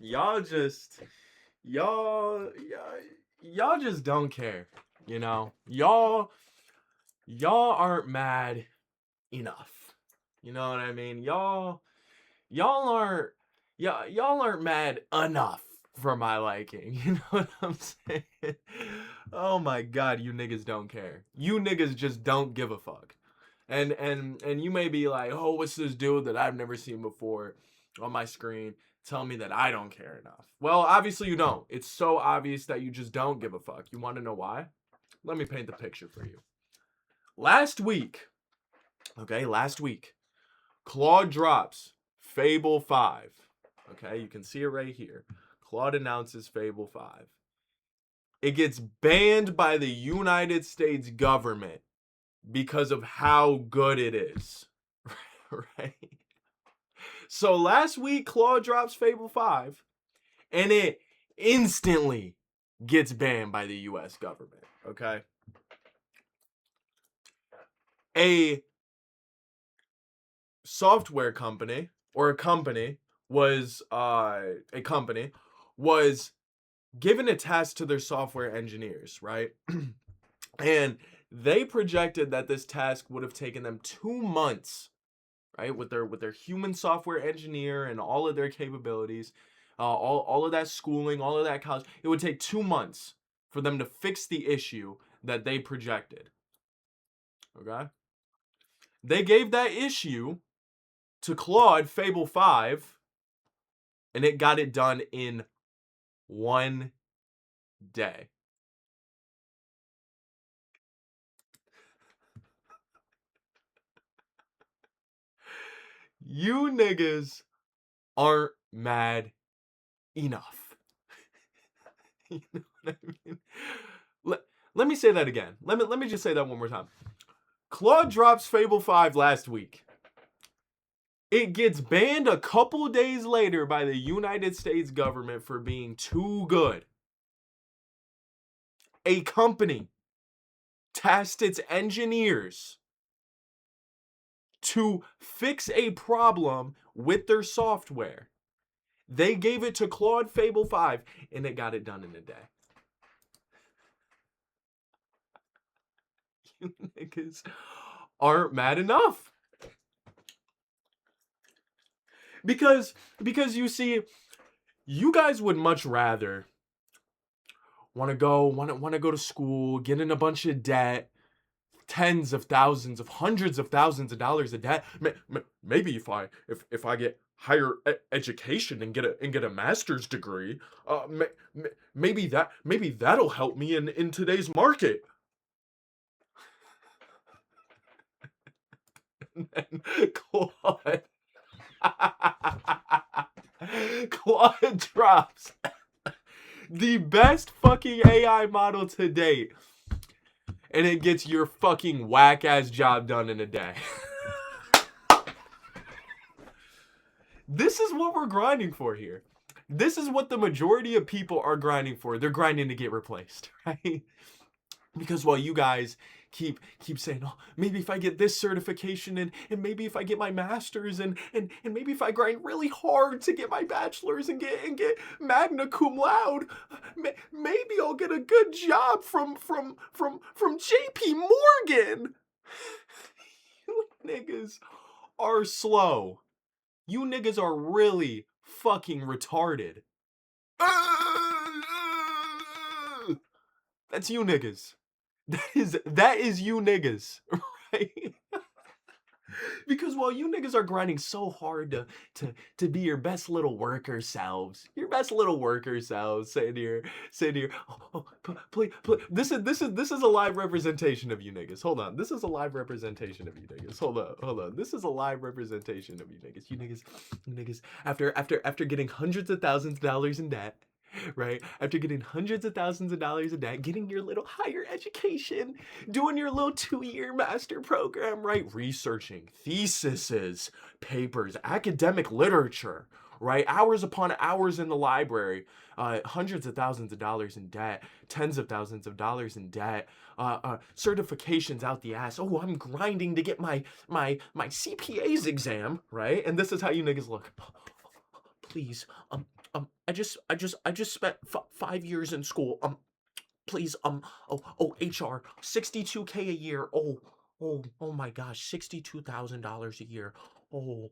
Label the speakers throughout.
Speaker 1: y'all just y'all y'all just don't care. You know, y'all aren't mad enough. You know what I mean? Y'all aren't y'all aren't mad enough for my liking. You know what I'm saying? Oh my god, you niggas don't care. You niggas just don't give a fuck. And you may be like, "Oh, what's this dude that I've never seen before on my screen tell me that I don't care enough?" Well, obviously you don't. It's so obvious that you just don't give a fuck. You want to know why? Let me paint the picture for you. Last week, last week, Claude drops Fable 5. Okay, you can see it right here. Claude announces Fable 5. It gets banned by the United States government because of how good it is. Right? So last week, Claude drops Fable 5, and it instantly gets banned by the US government. Okay? A software company or a company was given a task to their software engineers, right? And they projected that this task would have taken them 2 months, right? With their human software engineer and all of their capabilities, all of that schooling, all of that college, it would take 2 months for them to fix the issue that they projected. Okay? They gave that issue to Claude Fable 5, and it got it done in 1 day. You niggas aren't mad enough. You know what I mean? Let me say that again. Let me just say that one more time. Claude drops Fable 5 last week. It gets banned a couple days later by the United States government for being too good. A company tasked its engineers to fix a problem with their software. They gave it to Claude Fable 5, and it got it done in a day. You niggas aren't mad enough. Because you see, you guys would much rather want to go to school, get in a bunch of debt, tens of thousands of hundreds of thousands of dollars of debt. Maybe if I get higher education and get a master's degree, maybe that'll help me in today's market. And then Claude Claude drops the best fucking AI model to date, and it gets your fucking whack ass job done in a day. This is what we're grinding for here. This is what the majority of people are grinding for. They're grinding to get replaced, right? Because while you guys keep saying, "Oh, maybe if I get this certification and maybe if I get my master's and maybe if I grind really hard to get my bachelor's and get magna cum laude, maybe I'll get a good job from JP Morgan." You niggas are slow. You niggas are really fucking retarded. That's you niggas. That is you niggas, right? Because while you niggas are grinding so hard to be your best little worker selves, saying to your, please, this is a live representation of you niggas. Hold on, this is a live representation of you niggas. Hold on, this is a live representation of you niggas. You niggas, after getting hundreds of thousands of dollars in debt. Right? After getting hundreds of thousands of dollars a day, getting your little higher education, doing your little 2-year master program, right? Researching, theses, papers, academic literature, right? Hours upon hours in the library, hundreds of thousands of dollars in debt, tens of thousands of dollars in debt, certifications out the ass. Oh, I'm grinding to get my CPA's exam, right? And this is how you niggas look. Please, I just spent 5 years in school. Please, HR, 62K a year. Oh my gosh, $62,000 a year. Oh,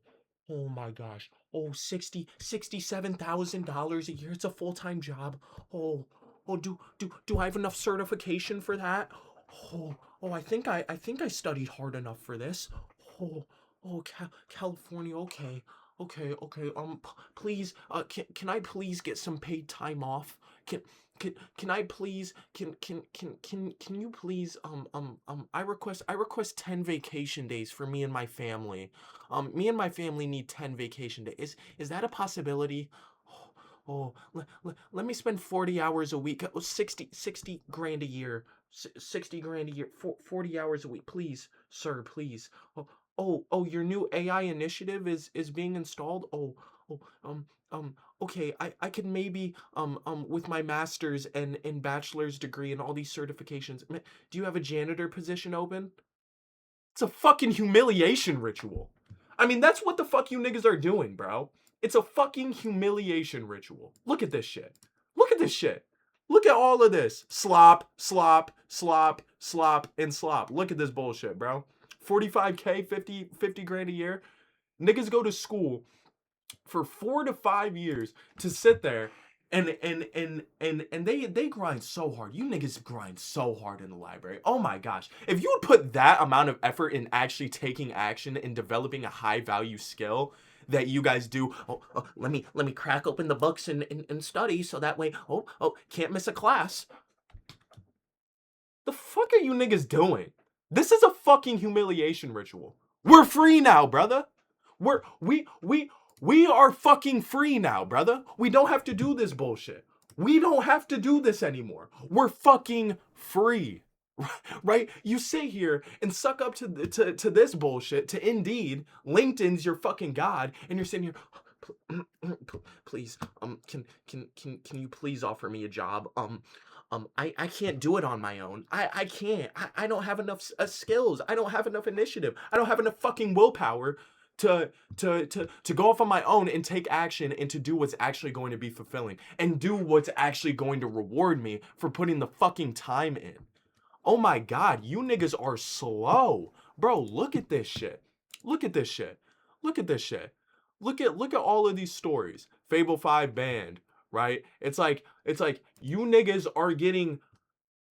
Speaker 1: oh my gosh. Oh, $67,000 a year. It's a full-time job. Oh, do I have enough certification for that? I think I studied hard enough for this. Oh, California. Okay. Please, can I please get some paid time off? Can can I please can you please I request 10 vacation days for me and my family. Me and my family need 10 vacation days. Is that a possibility? Let me spend 40 hours a week. 60 grand a year. 60 grand a year. 40 hours a week. Please, sir, please. Your new AI initiative is being installed. Oh, okay, I could maybe with my master's and bachelor's degree and all these certifications. Do you have a janitor position open? It's a fucking humiliation ritual. I mean, that's what the fuck you niggas are doing, bro. It's a fucking humiliation ritual. Look at this shit. Look at this shit. Look at all of this. Slop, slop, slop, slop, and slop. Look at this bullshit, bro. 45K, 50 grand a year. Niggas go to school for 4 to 5 years to sit there and they grind so hard. You niggas grind so hard in the library. Oh my gosh. If you would put that amount of effort in actually taking action and developing a high value skill that you guys do, let me crack open the books and study so that way, can't miss a class. The fuck are you niggas doing? This is a fucking humiliation ritual. We're free now, brother. We are fucking free now, brother. We don't have to do this bullshit. We don't have to do this anymore. We're fucking free. Right? You sit here and suck up to this bullshit, to Indeed. LinkedIn's your fucking god, and you're sitting here, please, can you please offer me a job? I can't do it on my own. I can't. I don't have enough skills. I don't have enough initiative. I don't have enough fucking willpower to go off on my own and take action and to do what's actually going to be fulfilling and do what's actually going to reward me for putting the fucking time in. Oh my god, you niggas are slow. Bro, look at this shit. Look at this shit. Look at this shit. Look at all of these stories. Fable 5 banned, right? It's like you niggas are getting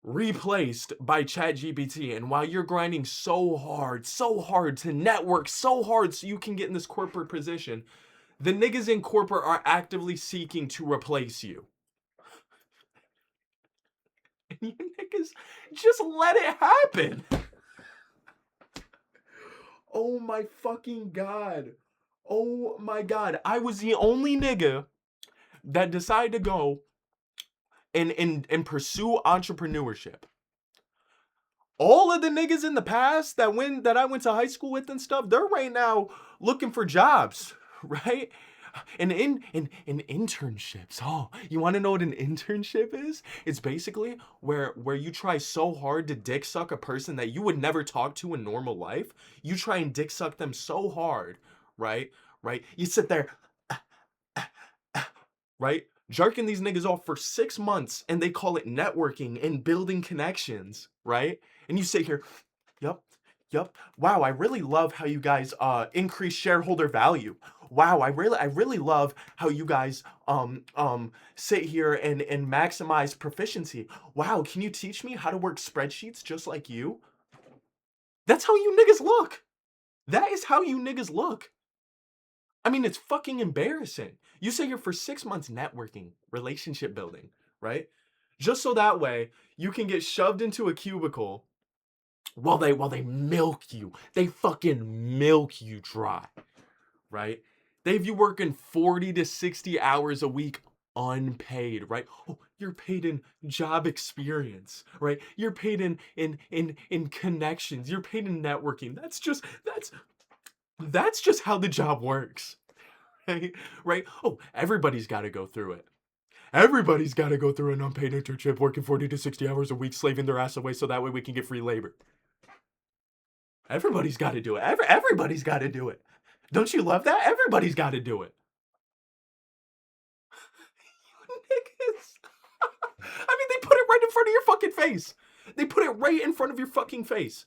Speaker 1: replaced by ChatGPT, and while you're grinding so hard to network so hard so you can get in this corporate position, the niggas in corporate are actively seeking to replace you. And you niggas just let it happen. Oh my fucking god. Oh my god. I was the only nigga that decided to go and pursue entrepreneurship. All of the niggas in the past that I went to high school with and stuff, they're right now looking for jobs, right? And in internships. Oh, you want to know what an internship is? It's basically where you try so hard to dick suck a person that you would never talk to in normal life. You try and dick suck them so hard, right? Right? You sit there, right? Jerking these niggas off for 6 months, and they call it networking and building connections, right? And you sit here, yep. Wow, I really love how you guys increase shareholder value. Wow, I really love how you guys sit here and maximize proficiency. Wow, can you teach me how to work spreadsheets just like you? That's how you niggas look. That is how you niggas look. I mean, it's fucking embarrassing. You sit here for 6 months networking, relationship building, right? Just so that way you can get shoved into a cubicle while they milk you. They fucking milk you dry, right? They have you working 40 to 60 hours a week unpaid, right? Oh, you're paid in job experience, right? You're paid in connections. You're paid in networking. That's just how the job works. Right? Oh, everybody's got to go through it. Everybody's got to go through an unpaid internship, working 40 to 60 hours a week, slaving their ass away so that way we can get free labor. Everybody's got to do it. Everybody's got to do it. Don't you love that? Everybody's got to do it. is. I mean, they put it right in front of your fucking face. They put it right in front of your fucking face.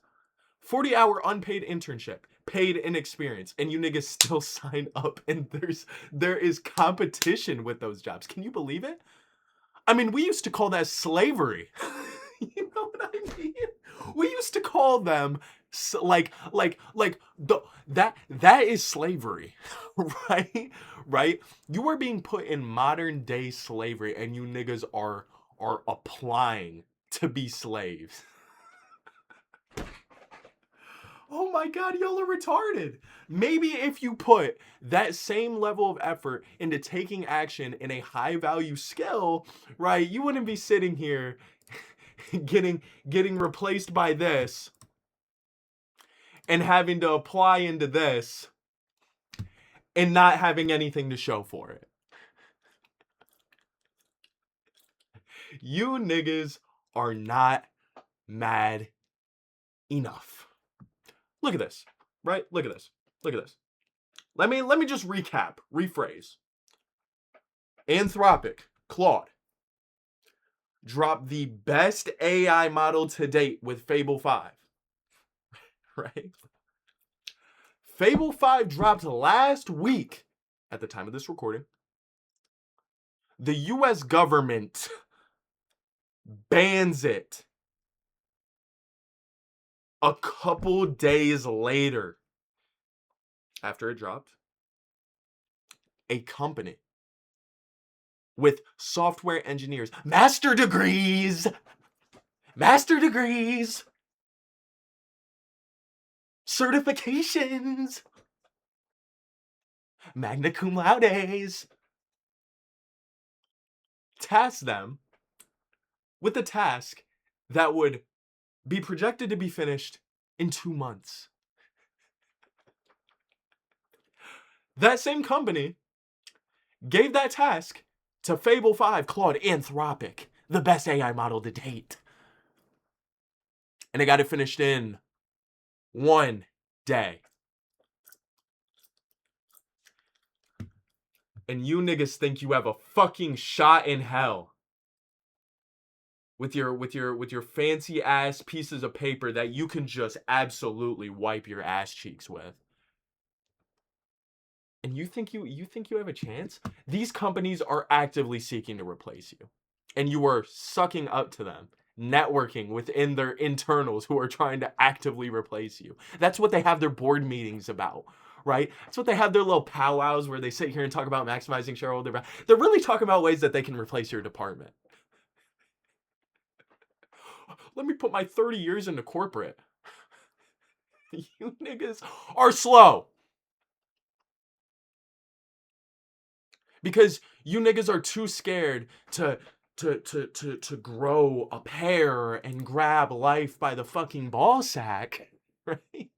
Speaker 1: 40-hour unpaid internship, paid inexperience, and you niggas still sign up, and there is competition with those jobs. Can you believe it? I mean, we used to call that slavery. You know what I mean? We used to call them that is slavery, right? Right? You are being put in modern day slavery, and you niggas are applying to be slaves. Oh my god, y'all are retarded. Maybe if you put that same level of effort into taking action in a high value skill, right, you wouldn't be sitting here getting replaced by this and having to apply into this and not having anything to show for it. You niggas are not mad enough. Look at this, right? Look at this. Look at this. Let me just recap, rephrase. Anthropic, Claude, dropped the best AI model to date with Fable 5. Right? Fable 5 dropped last week at the time of this recording. The US government bans it a couple days later. After it dropped, a company with software engineers, master degrees, certifications, magna cum laudes, tasked them with a task that would be projected to be finished in 2 months. That same company gave that task to Fable 5 Claude Anthropic, the best AI model to date. And they got it finished in 1 day. And you niggas think you have a fucking shot in hell with your fancy ass pieces of paper that you can just absolutely wipe your ass cheeks with. And you think you have a chance? These companies are actively seeking to replace you. And you are sucking up to them, networking within their internals who are trying to actively replace you. That's what they have their board meetings about, right? That's what they have their little powwows where they sit here and talk about maximizing shareholder value. They're really talking about ways that they can replace your department. Let me put my 30 years into corporate. You niggas are slow. Because you niggas are too scared to grow a pair and grab life by the fucking ball sack, right?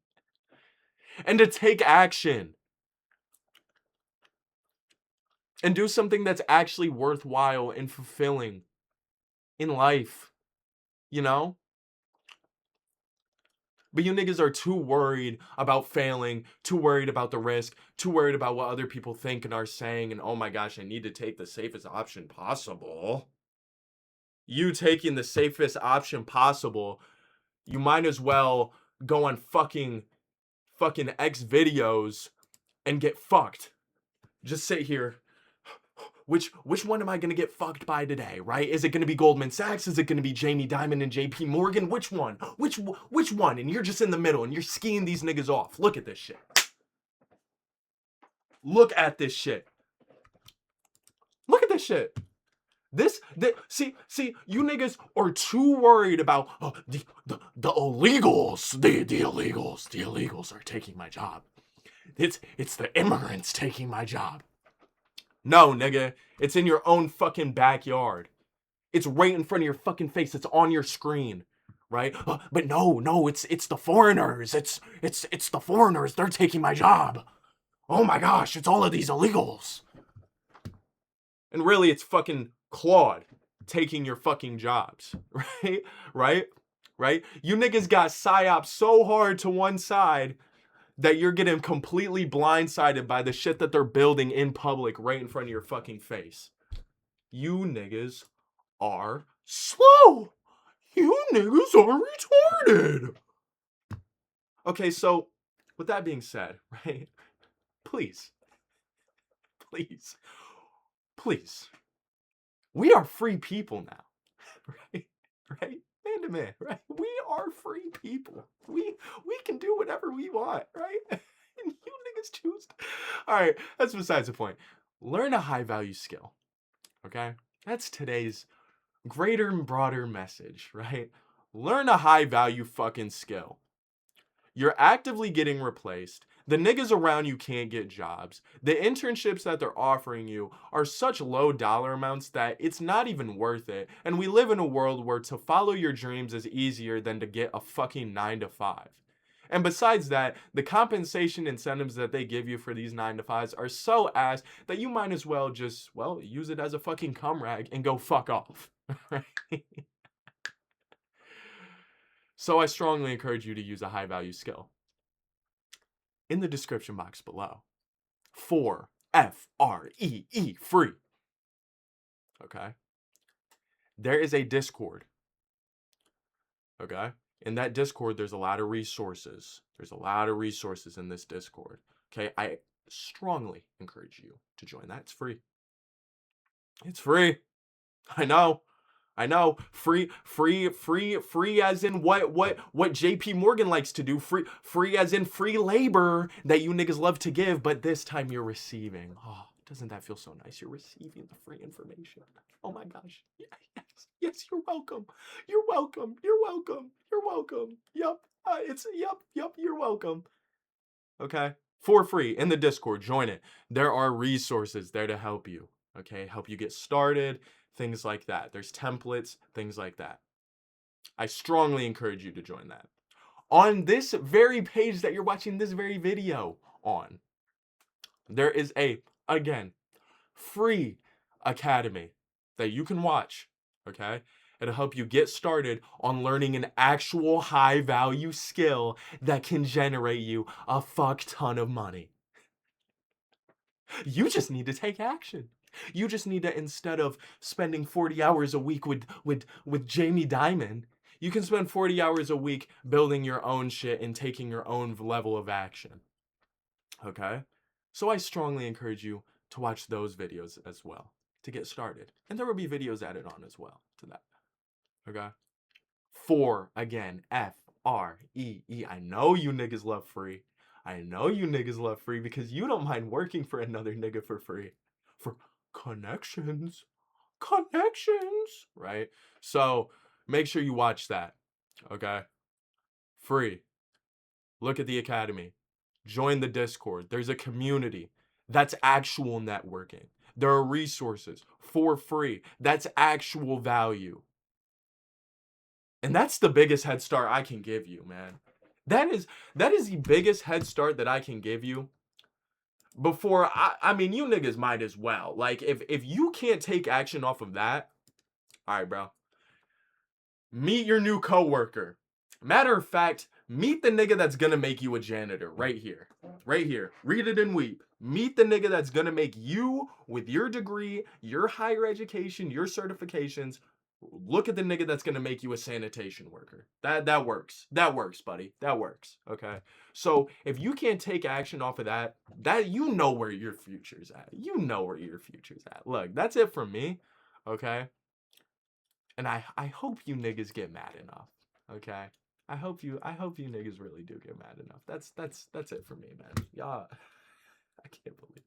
Speaker 1: And to take action. And do something that's actually worthwhile and fulfilling in life. You know? But you niggas are too worried about failing, too worried about the risk, too worried about what other people think and are saying, and oh my gosh, I need to take the safest option possible. You taking the safest option possible, you might as well go on fucking X videos and get fucked. Just sit here. Which one am I going to get fucked by today, right? Is it going to be Goldman Sachs? Is it going to be Jamie Dimon and JP Morgan? Which one? Which one? And you're just in the middle and you're skiing these niggas off. Look at this shit. Look at this shit. Look at this shit. See, you niggas are too worried about the illegals. The illegals are taking my job. It's the immigrants taking my job. No, nigga. It's in your own fucking backyard. It's right in front of your fucking face. It's on your screen, right? But no, it's the foreigners. It's the foreigners. They're taking my job. Oh my gosh, it's all of these illegals. And really, it's fucking Claude taking your fucking jobs, right? You niggas got psyoped so hard to one side that you're getting completely blindsided by the shit that they're building in public right in front of your fucking face. You niggas are slow. You niggas are retarded. Okay, so with that being said, right? Please, please, please. We are free people now. Right? Right? Man to man, right? We are free people. We can do whatever we want, right? And you niggas choose. All right, that's besides the point. Learn a high value skill. Okay? That's today's greater and broader message, right? Learn a high value fucking skill. You're actively getting replaced. The niggas around you can't get jobs. The internships that they're offering you are such low dollar amounts that it's not even worth it. And we live in a world where to follow your dreams is easier than to get a fucking 9 to 5. And besides that, the compensation incentives that they give you for these 9 to 5s are so ass that you might as well just, well, use it as a fucking cum rag and go fuck off. Right? So I strongly encourage you to use a high value skill. In the description box below. For FREE, free. Okay. There is a Discord. Okay. In that Discord, there's a lot of resources. There's a lot of resources in this Discord. Okay. I strongly encourage you to join that. It's free. It's free. I know. I know. Free as in what JP Morgan likes to do. Free as in free labor that you niggas love to give, but this time you're receiving. Oh, doesn't that feel so nice? You're receiving the free information. Oh my gosh. Yes, you're welcome. You're welcome. You're welcome. You're welcome. Yup. Yup, you're welcome. Okay? For free in the Discord. Join it. There are resources there to help you. Okay? Help you get started. Things like that. There's templates, things like that. I strongly encourage you to join that. On this very page that you're watching this very video on, there is again, free academy that you can watch, okay? It'll help you get started on learning an actual high value skill that can generate you a fuck ton of money. You just need to take action. You just need to, instead of spending 40 hours a week with Jamie Dimon, you can spend 40 hours a week building your own shit and taking your own level of action. Okay? So I strongly encourage you to watch those videos as well to get started. And there will be videos added on as well to that. Okay? For, again, FREE. I know you niggas love free. I know you niggas love free because you don't mind working for another nigga for free. For connections, right? So make sure you watch that. Okay? Free. Look at the academy. Join the Discord. There's a community. That's actual networking. There are resources for free. That's actual value. And that's the biggest head start I can give you, man. That is the biggest head start that I can give you. Before I mean, you niggas might as well. Like, if you can't take action off of that, all right, bro. Meet your new coworker. Matter of fact, meet the nigga that's gonna make you a janitor right here. Right here. Read it and weep. Meet the nigga that's gonna make you, with your degree, your higher education, your certifications. Look at the nigga that's gonna make you a sanitation worker. That works. That works, buddy. That works. Okay. So if you can't take action off of that, you know where your future's at. You know where your future's at. Look, that's it from me. Okay. And I hope you niggas get mad enough. Okay. I hope you niggas really do get mad enough. That's it for me, man. Y'all, I can't believe